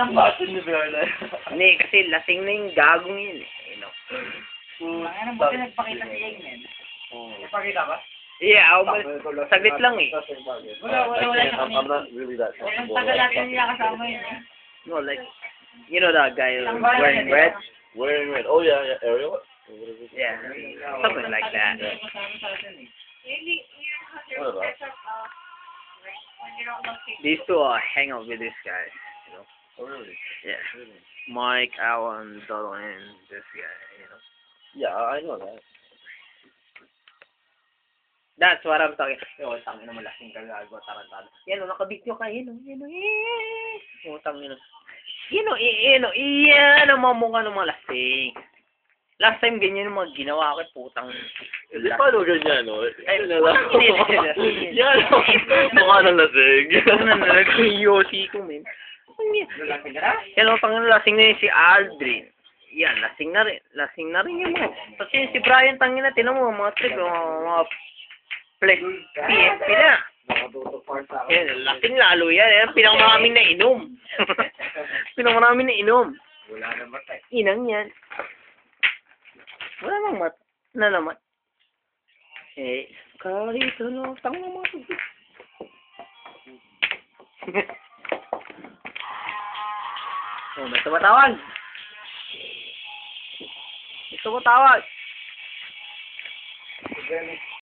ng baso ni Bernard. Hindi, kasi lasing na yung gagong yun eh. You know? Anong buti nagpakita si Eggman? Nagpakita ba? Yeah, saglit lang eh. Wala siya I'm not really that Ang tagal natin nila kasama yun eh. No, like, you know that guy wearing red? Wearing red. Oh yeah, Ariel. Yeah, something like that. What about? These two hang out with this guy, you know? Oh really? Yeah. Mike, Alan, Dodo, and this guy, you know? Yeah, I know that. That's what I'm talking. Tangin na malasing ka gago, tarantado. Yan o, nakabidyo ka, yun o, tangin na. Yan ang mga mukha ng malasing. Last time ganyan yung mga ginawa ko, putang. Hindi paano ganyan, no? Ay, na lang. hindi. Yan, mukha ng lasing. Ano na, nag-yosi ko, men. Yan o, tangin na lasing na yun si Aldrin. Yan, lasing na rin. Lasing na rin yung mga. Kasi si Brian, tangin na, tinan mo, mga trip, mga flex PSP na. Yan, lasing lalo yan. Yan, pinakamaraming na inom. Pinakamaraming na inom. Wala na matay. Inang yan. Wala nang mat. Na naman. Eh, karito no. Tanga mga tubig. Oh, may tumatawag. May tumatawag.